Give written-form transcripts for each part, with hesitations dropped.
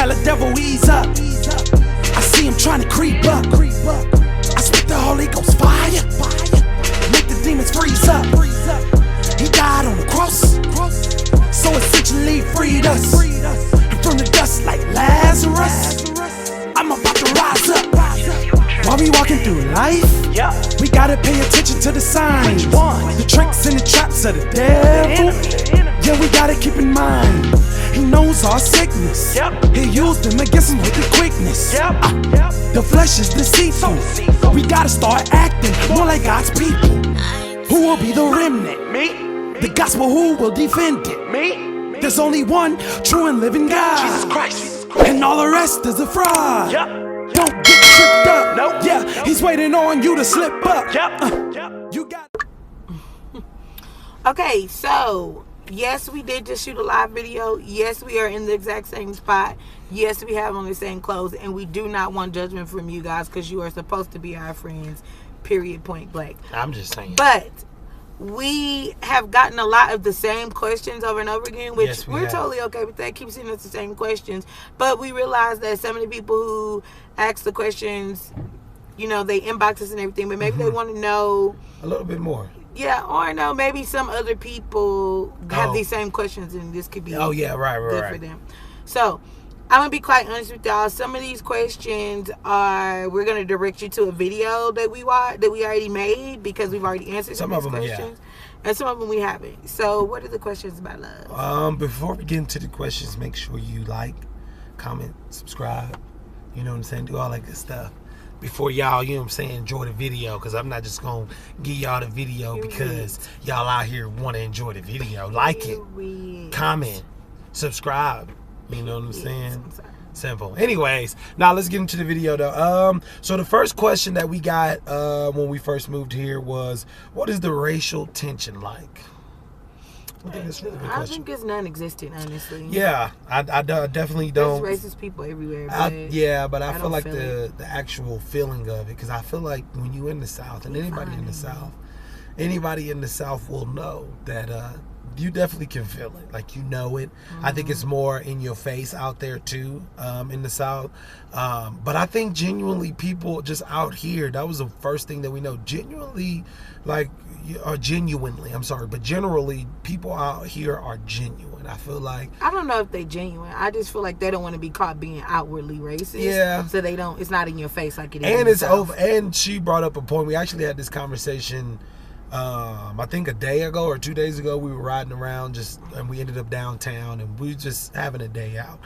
Tell the devil ease up. I see him trying to creep up. I speak the Holy Ghost fire. Make the demons freeze up. He died on the cross, so essentially freed us. And from the dust like Lazarus, I'm about to rise up. While we walking through life, we gotta pay attention to the signs, the tricks and the traps of the devil. Yeah, we gotta keep in mind, he knows our sickness. He used them against him with the quickness. The flesh is deceitful. We gotta start acting more like God's people. Who will be the remnant? Me. The gospel, who will defend it? Me. There's only one true and living God, Jesus Christ. And all the rest is a fraud. Don't get tripped up. Nope. Yeah, he's waiting on you to slip up. You got. Okay, so yes, we did just shoot a live video. Yes, we are in the exact same spot. Yes, we have on the same clothes, and we do not want judgment from you guys because you are supposed to be our friends. Period. Point blank. I'm just saying. But we have gotten a lot of the same questions over and over again, which yes, we're totally okay with that. Keep sending us the same questions. But we realize that some of the people who ask the questions, you know, they inbox us and everything, but maybe they want to know a little bit more. Yeah, or no, maybe some other people have these same questions and this could be good for them. So I'm going to be quite honest with y'all. Some of these questions we're going to direct you to a video that we already made because we've already answered some of these questions. Yeah. And some of them we haven't. So what are the questions about love? Before we get into the questions, make sure you like, comment, subscribe. You know what I'm saying? Do all that good stuff. Before y'all, you know what I'm saying, enjoy the video, because I'm not just going to give y'all the video because y'all out here want to enjoy the video. Like it, comment, subscribe. You know what I'm saying? Simple. Anyways, now let's get into the video though. So the first question that we got when we first moved here was, what is the racial tension like? I think it's really a good question. I think it's non-existent, honestly. Yeah, I definitely don't. There's racist people everywhere. But I feel like the actual feeling of it, because I feel like when you in the South, and anybody in the South will know that you definitely can feel it. Like, you know it. I think it's more in your face out there too, in the South. But I think genuinely people just out here, that was the first thing that we know. Genuinely, but generally people out here are genuine. I feel like, I don't know if they genuine. I just feel like they don't want to be caught being outwardly racist. Yeah. So they don't. It's not in your face like it is. And it's over. And she brought up a point. We actually had this conversation. I think a day ago or 2 days ago, we were riding around and we ended up downtown and we were just having a day out.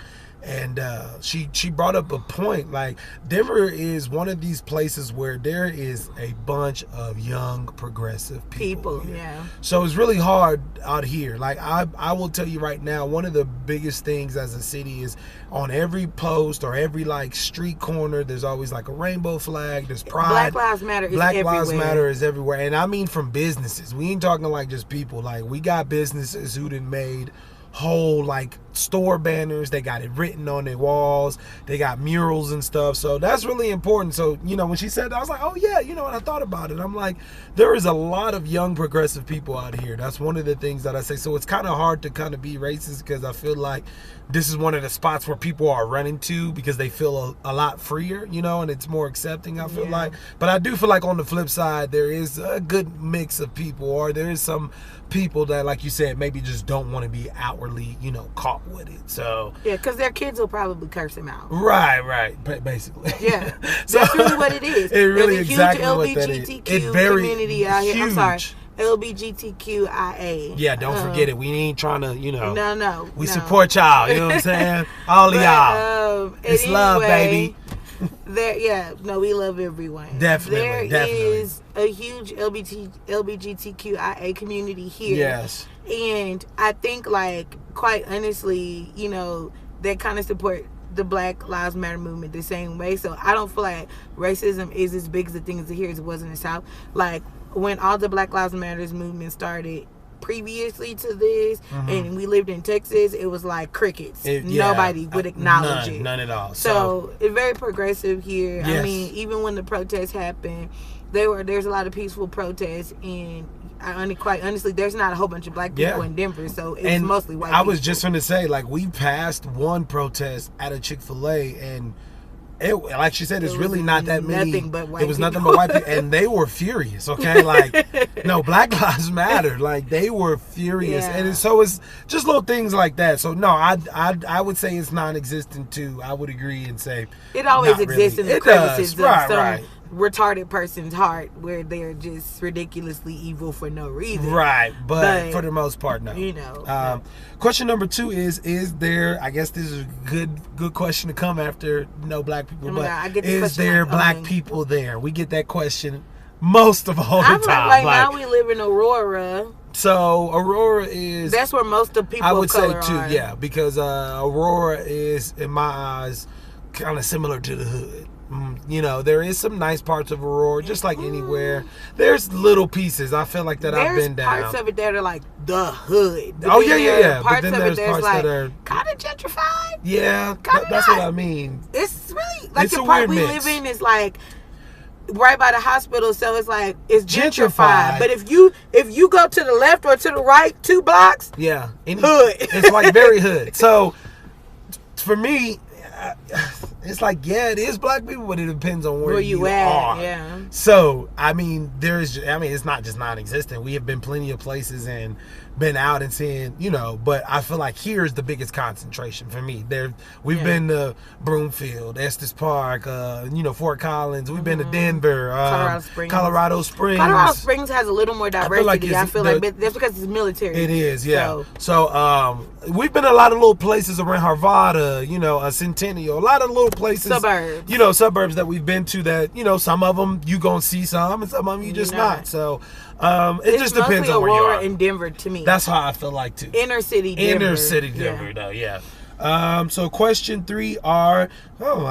And she brought up a point, like, Denver is one of these places where there is a bunch of young progressive people here. Yeah. So it's really hard out here. Like, I will tell you right now, one of the biggest things as a city is on every post or every street corner, there's always a rainbow flag. There's pride. Black Lives Matter is Black everywhere. Lives Matter is everywhere. And I mean from businesses. We ain't talking just people. We got businesses who done made whole store banners. They got it written on their walls. They got murals and stuff. So that's really important. So, when she said that, I was like, oh yeah, and I thought about it. I'm like, there is a lot of young progressive people out here. That's one of the things that I say. So it's kind of hard to kind of be racist, because I feel like this is one of the spots where people are running to because they feel a lot freer, and it's more accepting, I feel like. But I do feel like on the flip side, there is a good mix of people, or there is some people that, like you said, maybe just don't want to be outwardly, caught with it. So yeah, because their kids will probably curse them out. Right, basically. Yeah, So that's really what it is. It really There's a exactly huge what that is. LGBTQ community out here. I'm sorry, LGBTQIA. Yeah, don't forget it. We ain't trying to, No. We support y'all. You know what I'm saying? All of y'all. It's love, baby. We love everyone. Definitely. There is a huge LGBTQIA community here. Yes. And I think, quite honestly, they kind of support the Black Lives Matter movement the same way. So I don't feel like racism is as big as the things here as it was in the South. When all the Black Lives Matter movement started previously to this, and we lived in Texas, it was like crickets. Nobody would acknowledge it. None at all. So it's very progressive here. Yes. I mean, even when the protests happened, There's a lot of peaceful protests, and quite honestly, there's not a whole bunch of black people in Denver, so it's mostly white people. I was just going to say, like, we passed one protest at a Chick-fil-A, and like she said, it's really not that many. Nothing but white It was people. nothing but white people, and they were furious. Okay, like, no, Black Lives Matter. Like, they were furious, and so it's just little things like that. So no, I would say it's non-existent too. I would agree and say it always exists in the crevices of some retarded person's heart where they're just ridiculously evil for no reason. Right, but for the most part, no. You know. Question number 2 is there, I guess this is a good question to come after no black people, is there black people there? We get that question most of all the time. Like now we live in Aurora. So Aurora is... That's where most of people I would of color say too, are. yeah, because Aurora is, in my eyes, kind of similar to the hood. You know, there is some nice parts of Aurora, just like anywhere. There's little pieces, I feel like, that I've been down. There's parts of it that are like the hood. Oh, yeah. Parts but then of there's it parts like, that are... kind of gentrified. Yeah, that's what I mean. It's really... Like, It's the a part weird we mix. live in is like... right by the hospital, so it's like it's Gentrified. But if you go to the left or to the right 2 blocks, hood. It's like very hood. So for me, it's like, it is black people, but it depends on where you are. Yeah. So I mean, it's not just non-existent. We have been plenty of places and been out and seeing, but I feel like here's the biggest concentration for me. We've been to Broomfield, Estes Park, Fort Collins. We've been to Denver, Colorado Springs. Colorado Springs has a little more diversity. I feel like that's because it's military. It is, yeah. So we've been to a lot of little places around Harvard, a Centennial, a lot of little places, suburbs that we've been to that, some of them you gonna see some, and some of them you just not. So it just depends on where you are. Aurora and Denver to me. That's how I feel like too. Inner city Denver, though, yeah. So question 3 I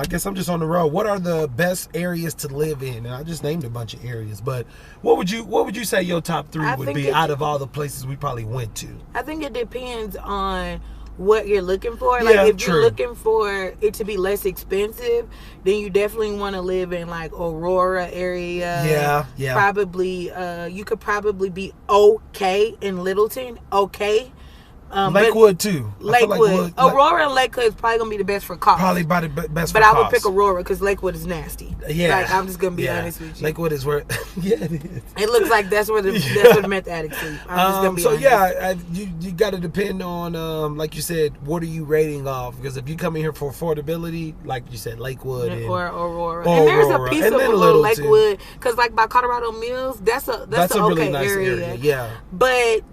guess I'm just on the road. What are the best areas to live in? And I just named a bunch of areas, but what would you say your top 3 would be out of all the places we probably went to? I think it depends on what you're looking for. Like, if you're looking for it to be less expensive, then you definitely want to live in like Aurora area. Yeah. Probably you could probably be okay in Littleton. Okay. Lakewood too. Lakewood. Aurora and Lakewood is probably gonna be the best for cost. Probably by the best but for I would cost. pick Aurora because Lakewood is nasty. Yeah. Like, I'm just gonna be honest with you. Lakewood is where it is. It looks like that's where the meth addicts sleep. I'm just gonna be honest. You gotta depend on like you said, what are you rating off? Because if you come in here for affordability, like you said, Lakewood or Aurora. And there's a piece of little Lakewood, because like by Colorado Mills, that's an okay really nice area. Yeah. But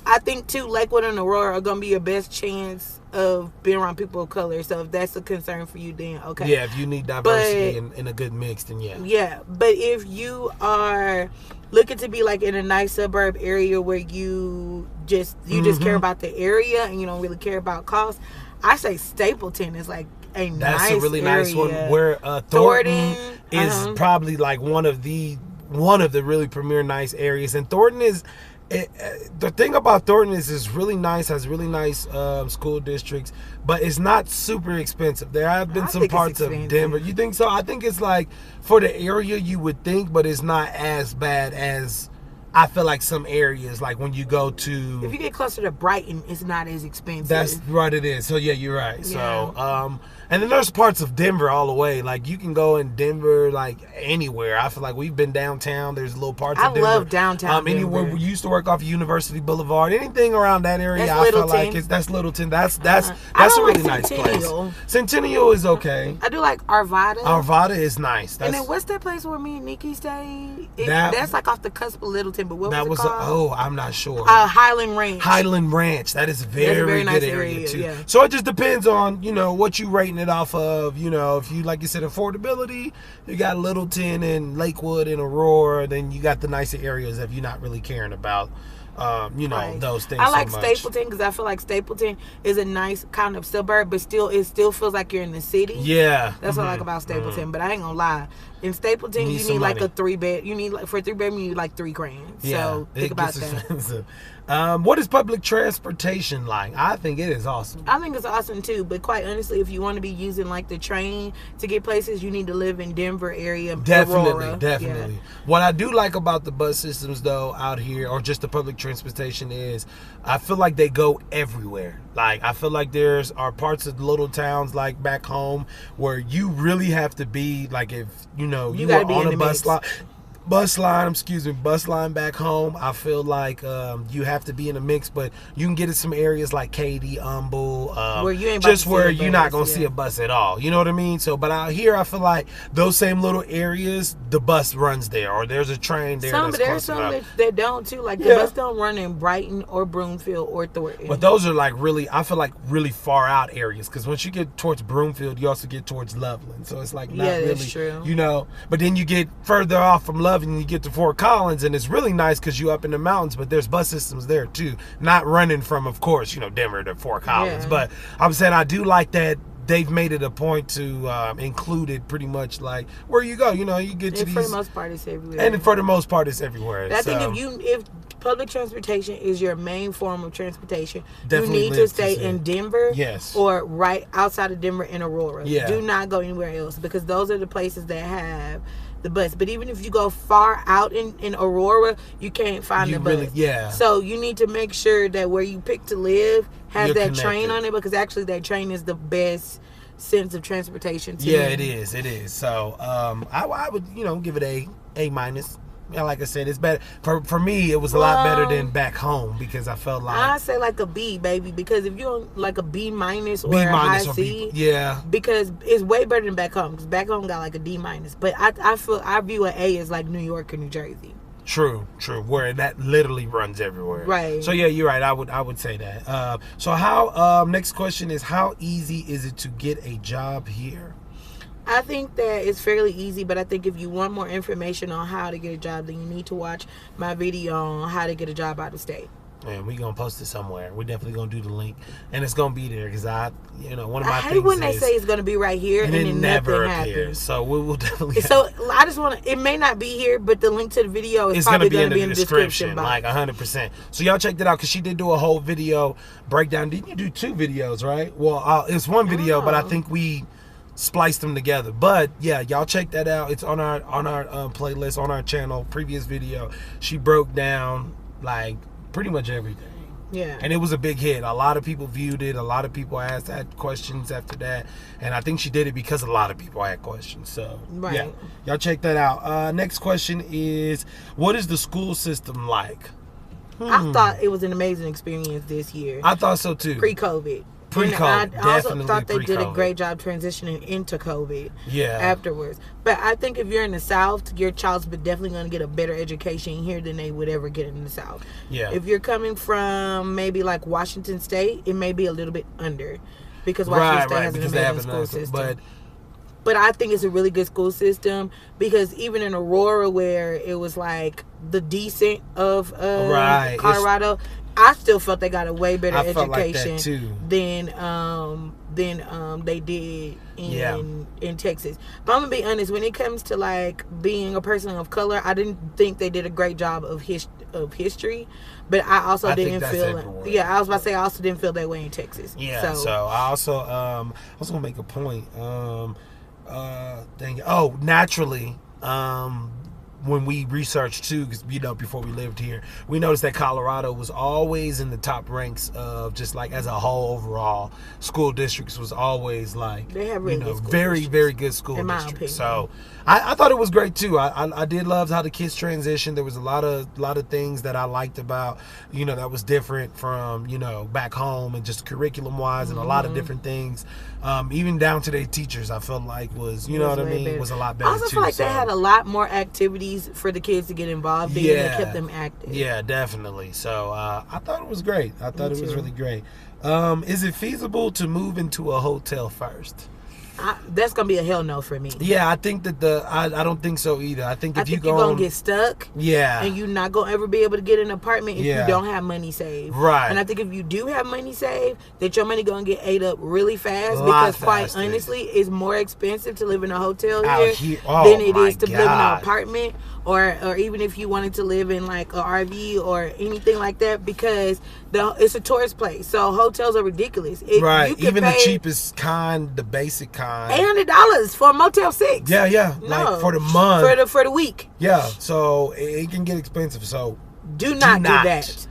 I think Lakewood and Aurora are gonna be your best chance of being around people of color. So if that's a concern for you, then okay. Yeah, if you need diversity and a good mix, then yeah. Yeah, but if you are looking to be like in a nice suburb area where you just care about the area and you don't really care about cost, I say Stapleton is like that's a really area. nice one. Where Thornton is probably like one of the really premier nice areas, and Thornton is. The thing about Thornton is it's really nice, has really nice school districts, but it's not super expensive. There have been some parts of Denver. You think so? I think it's like for the area you would think, but it's not as bad as I feel like some areas, like when you go to... If you get closer to Brighton, it's not as expensive. That's right, it is. So yeah, you're right. Yeah. So, and then there's parts of Denver all the way. Like you can go in Denver, like anywhere. I feel like we've been downtown. There's little parts of Denver. I love downtown anywhere. Denver. We used to work off University Boulevard. Anything around that area, I feel like that's Littleton. That's a really nice place. Centennial is okay. I do like Arvada. Arvada is nice. And then what's that place where me and Nikki stay? That's like off the cusp of Littleton. But what was it called? I'm not sure. Highland Ranch. Highland Ranch. That is a very nice good area too. Yeah. So it just depends on, what you rating it off of. If you, like you said, affordability, you got Littleton and Lakewood and Aurora, then you got the nicer areas if you're not really caring about those things. I like so Stapleton because I feel like Stapleton is a nice kind of suburb, but it still feels like you're in the city. Yeah, that's what I like about Stapleton. But I ain't gonna lie, in Stapleton you need like a 3-bed. You need like for a 3-bedroom you need like $3,000. Yeah, so think about that. Expensive. What is public transportation like? I think it is awesome. I think it's awesome too, but quite honestly, if you want to be using like the train to get places, you need to live in Denver area. Aurora. Definitely. Yeah. What I do like about the bus systems though out here, or just the public transportation, is I feel like they go everywhere. Like I feel like are parts of little towns like back home where you really have to be like, if you are on a bus line. Bus line back home, I feel like you have to be in a mix, but you can get in some areas like Katy, Humble, where you ain't just where you're not gonna see a bus at all. You know what I mean? So, but out here, I feel like those same little areas, the bus runs there, or there's a train there. There's some that don't too. Like the bus don't run in Brighton or Broomfield or Thornton. But those are like I feel like really far out areas, because once you get towards Broomfield, you also get towards Loveland. So it's like not really, that's true. But then you get further off from Loveland, and you get to Fort Collins, and it's really nice because you up in the mountains, but there's bus systems there too, not running from, of course, Denver to Fort Collins. But I'm saying I do like that they've made it a point to include it pretty much like where you go, you get to these. For the most part, it's everywhere. And for the most part, it's everywhere. I think if public transportation is your main form of transportation, definitely you need to stay in Denver, or right outside of Denver in Aurora. Yeah. Do not go anywhere else, because those are the places that have the bus. But even if you go far out in Aurora, you can't find the bus. So you need to make sure that where you pick to live has that train on it, because actually that train is the best sense of transportation to me. It is. So I would give it A minus. Like I said, it's better for me. It was a lot better than back home, because I felt like I say like a B, baby, because if you're like a B minus or a high C, because it's way better than back home. Because back home got like a D minus, but I view an A as like New York or New Jersey. True. Where that literally runs everywhere. Right. So yeah, you're right. I would say that. So how? Next question is, how easy is it to get a job here? I think that it's fairly easy, but I think if you want more information on how to get a job, then you need to watch my video on how to get a job out of state. And we're going to post it somewhere. We're definitely going to do the link. And it's going to be there, because one of my I things hate when they say it's going to be right here and then never nothing appears. happens. So we will definitely. So I just want to, it may not be here, but the link to the video is probably going to be in the description box. Like 100%. So y'all check that out, because she did do a whole video breakdown. Didn't you do 2 videos, right? Well, it's one video, but I think we spliced them together. But yeah, y'all check that out. It's on our playlist on our channel. Previous video, she broke down like pretty much everything. Yeah. And it was a big hit. A lot of people viewed it. A lot of people had questions after that. And I think she did it because a lot of people had questions. So yeah, y'all check that out. Next question is, what is the school system like? I thought it was an amazing experience this year. I thought so too. Pre-COVID. Pre-COVID, I also thought they did a great job transitioning into COVID afterwards. But I think if you're in the South, your child's definitely going to get a better education here than they would ever get in the South. Yeah. If you're coming from maybe like Washington State, it may be a little bit under, because Washington State has an amazing school system. But I think it's a really good school system, because even in Aurora, where it was like the decent of Colorado, I still felt they got a way better education than they did in Texas. But I'm gonna be honest, when it comes to like being a person of color, I didn't think they did a great job of history. But I also didn't feel I was about to say I also didn't feel that way in Texas. Yeah. So I also was gonna make a point. Naturally. When we researched too, because before we lived here, we noticed that Colorado was always in the top ranks of just like as a whole overall school districts was always like they have really good very good school districts. So I thought it was great too. I did love how the kids transitioned. There was a lot of things that I liked about that was different from back home, and just curriculum wise and a lot of different things. Even down to their teachers, I felt like was what I mean was a lot better. I also feel like they had a lot more activities for the kids to get involved in that kept them active. Yeah, definitely. So I thought it was great. I thought it was really great. Is it feasible to move into a hotel first? that's gonna be a hell no for me. Yeah, I think that I don't think so either. I think if you're gonna get stuck. Yeah. And you're not gonna ever be able to get an apartment if you don't have money saved. Right. And I think if you do have money saved, that your money gonna get ate up really fast Quite honestly, it's more expensive to live in a hotel here Oh, than it is to God. live in an apartment, or even if you wanted to live in like a RV or anything like that, because it's a tourist place. So hotels are ridiculous. Right. Even the cheapest kind, the basic kind, $800 for a Motel 6. Yeah. No. Like for the month. For the week. Yeah. So it can get expensive. So do not do that.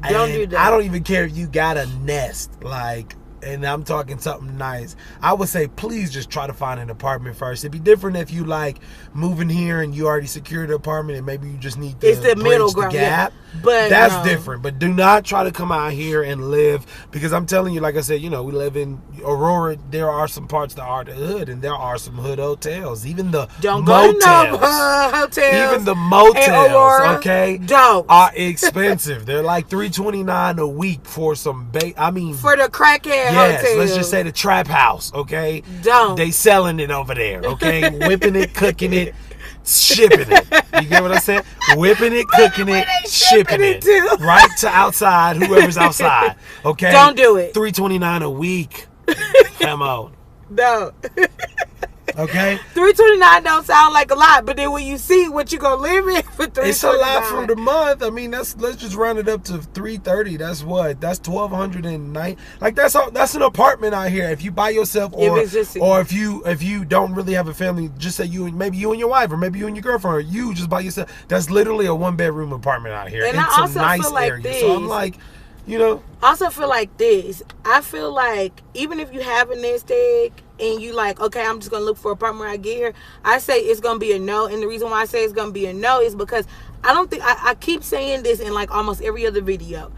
Don't do that. I don't even care if you got a nest, like, and I'm talking something nice. I would say please just try to find an apartment first. It'd be different if you like moving here and you already secured an apartment and maybe you just need to it's the middle bridge the ground gap. Yeah. But that's different. But do not try to come out here and live, because I'm telling you, like I said, we live in Aurora. There are some parts that are the hood, and there are some hood hotels. Even the don't motels, go to no hotels. even the motels, Aurora, okay, are expensive. They're like $329 a week for some for the crackhead hotels. Let's just say the trap house, okay? Don't. They selling it over there, okay? Whipping it, cooking it, shipping it. You get what I'm saying? Whipping it, cooking it, shipping it right to outside, whoever's outside, okay? Don't do it. $329 a week. Come on. No. Okay, $329 don't sound like a lot, but then when you see what you gonna live in for $329, it's a lot for the month. Let's just round it up to $330. That's $1,209. Like that's an apartment out here. If you by yourself, or if you don't really have a family, just say maybe you and your wife, or maybe you and your girlfriend, or you just by yourself. That's literally a 1-bedroom apartment out here. And it's I also a nice feel like area. So I'm like, I also feel like this. I feel like even if you have a nest egg and you like, okay, I'm just gonna look for an apartment when I get here, I say it's gonna be a no. And the reason why I say it's gonna be a no is because I don't think I keep saying this in like almost every other video.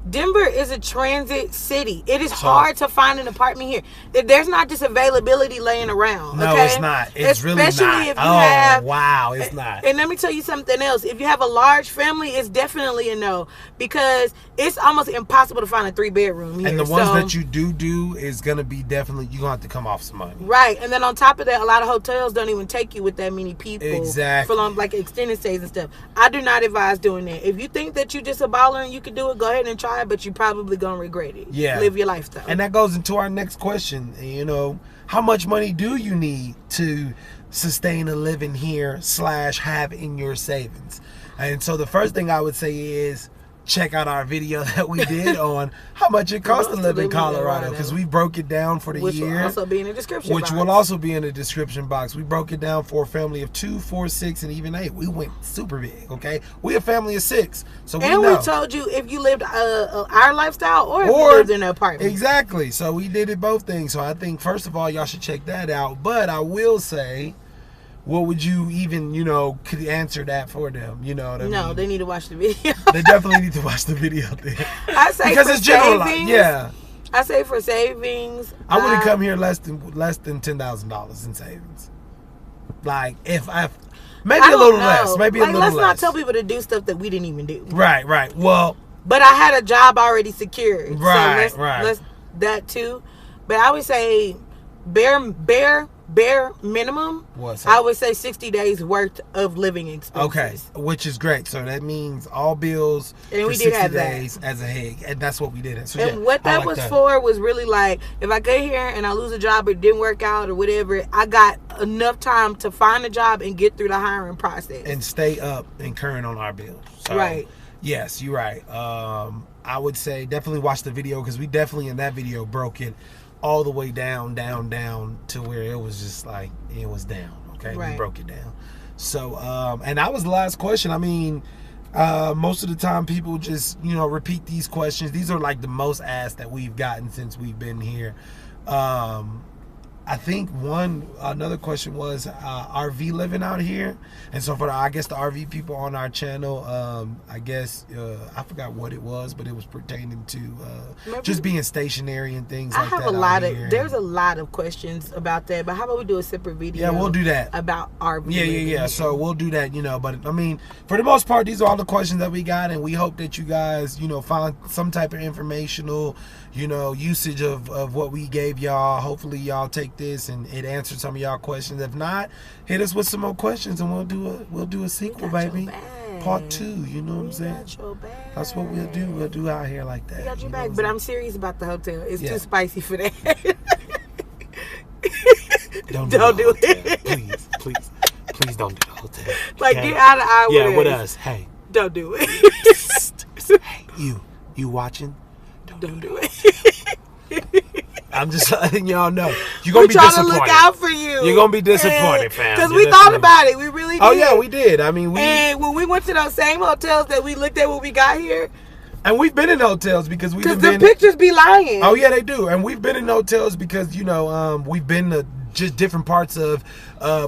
Denver is a transit city. It is hard to find an apartment here. There's not just availability laying around. No, okay? it's not. It's really not. Especially if you have. Wow, it's not. And let me tell you something else. If you have a large family, it's definitely a no, because it's almost impossible to find a 3-bedroom here. And the ones that you do is gonna be definitely, you're gonna have to come off some money. Right. And then on top of that, a lot of hotels don't even take you with that many people. Exactly. For like extended stays and stuff. I do not advise doing that. If you think that you're just a baller and you can do it, go ahead and try it, but you probably gonna regret it. Yeah. Live your life though. And that goes into our next question. How much money do you need to sustain a living here / have in your savings? And so the first thing I would say is check out our video that we did on how much it costs to live in Colorado, because we broke it down for the year. Which will also be in the description box. Which will also be in the description box. We broke it down for a family of 2, 4, 6, and even 8. We went super big, okay? We a family of 6, so we know. And we told you if you lived our lifestyle or if you lived in an apartment. Exactly. So we did it both things. So I think, first of all, y'all should check that out. But I will say, what would you even, could answer that for them? You know what I mean? No, they need to watch the video. They definitely need to watch the video then. I say because for it's general. savings, yeah. I say for savings, I wouldn't come here less than $10,000 in savings. Like maybe a little less. Maybe a little less. Let's not tell people to do stuff that we didn't even do. Right. Well, but I had a job already secured. Right. So let's that too. But I would say bare minimum, I would say 60 days worth of living expenses. Okay, which is great. So that means all bills and for we did 60 have days that. as a head, and that's what we did. So and what that was for was really like, if I get here and I lose a job or it didn't work out or whatever, I got enough time to find a job and get through the hiring process and stay up and current on our bills. So, right. Yes, you're right. I would say definitely watch the video, because we definitely in that video broke it all the way down to where it was just like, it was down. Okay, right. We broke it down. So and that was the last question. Most of the time people just repeat these questions. These are like the most asked that we've gotten since we've been here. I think another question was RV living out here, and so for the RV people on our channel, I forgot what it was, but it was pertaining to just being stationary and things like that. There's a lot of questions about that, but how about we do a separate video? Yeah, we'll do that about RV. Yeah. So we'll do that, But for the most part, these are all the questions that we got, and we hope that you guys, find some type of informational, usage of what we gave y'all. Hopefully y'all take this and it answered some of y'all questions. If not, hit us with some more questions and we'll do a sequel, baby. Part 2, you know what I'm saying? That's what we'll do. We'll do out here like that. We got your back, but I'm serious about the hotel. It's too spicy for that. Don't do it. Please don't do the hotel. Like, get out of our way. Yeah, with us. Hey. Don't do it. Hey, you watching? Don't do it. I'm just letting y'all know. You're going to be disappointed. We're trying to look out for you. You're going to be disappointed, fam. Because we thought about it. We really did. Oh, yeah, we did. I mean, And when we went to those same hotels that we looked at when we got here. And we've been in hotels because the pictures be lying. Oh, yeah, they do. And we've been in hotels because, we've been to just different parts of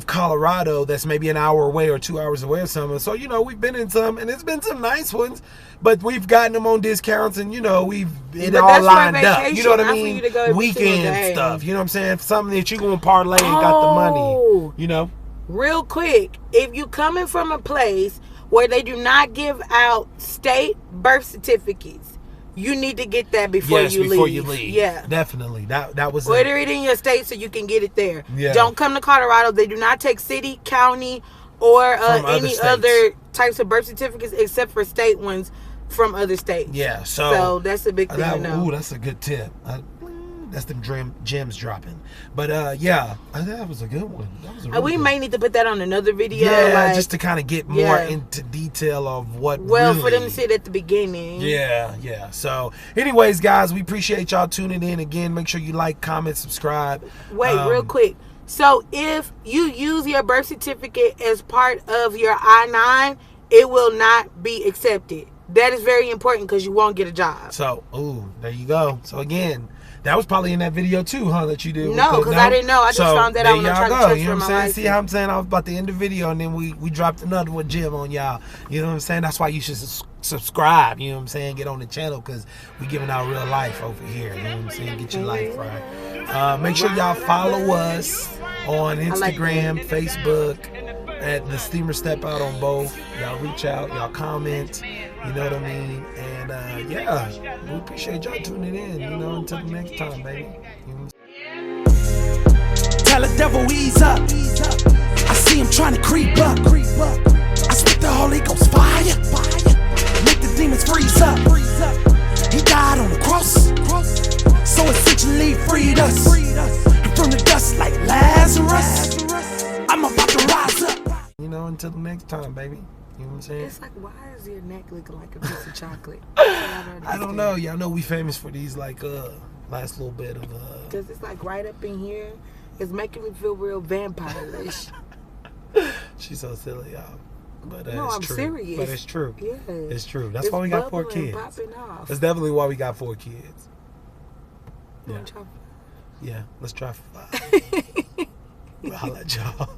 Colorado that's maybe an hour away or 2 hours away or something. So, we've been in some, and it's been some nice ones. But we've gotten them on discounts, and it all lined up. You know what I mean? Weekend stuff. You know what I'm saying? Something that you gonna parlay and got the money. Real quick, if you coming from a place where they do not give out state birth certificates, you need to get that before you leave. Yeah, definitely. That was order it in your state so you can get it there. Yeah. Don't come to Colorado. They do not take city, county, or any other types of birth certificates except for state ones from other states. Yeah, so that's a big thing to know. Ooh, that's a good tip. That's them gems dropping. But yeah, that was a good one. That was a really we good may need to put that on another video. Yeah, just to kind of get more into detail of what. Well, for them to see it at the beginning. Yeah. So, anyways, guys, we appreciate y'all tuning in again. Make sure you like, comment, subscribe. Wait, real quick. So, if you use your birth certificate as part of your I-9, it will not be accepted. That is very important because you won't get a job. So, there you go. So again, that was probably in that video too, huh? That you did. No, because I didn't know. I just found that out when I tried to transfer you know what I'm saying? license. See how I'm saying? I was about to end the video and then we dropped another one gem on y'all. You know what I'm saying? That's why you should subscribe. You know what I'm saying? Get on the channel because we giving out real life over here. You know what I'm saying? Get your life right. Make sure y'all follow us on Instagram, Facebook, at the Steamer Step Out on both. Y'all reach out, y'all comment. You know what I mean? And yeah, we appreciate y'all tuning in. Until the next time, baby. Tell the devil ease up. I see him trying to creep up. I spit the Holy Ghost fire. Make the demons freeze up. He died on the cross, so essentially freed us. And from the dust like Lazarus, I'm about to rise up. Until the next time, baby. You know what I'm saying? It's like, why is your neck looking like a piece of chocolate? I don't know. Y'all know we famous for these last little bit of because it's like right up in here. It's making me feel real vampire-ish. She's so silly, y'all. But no, I'm true. serious. But it's true. Yeah. It's true. That's why we got 4 kids. That's definitely why we got 4 kids. Yeah. Yeah, let's try for 5. I'll let y'all.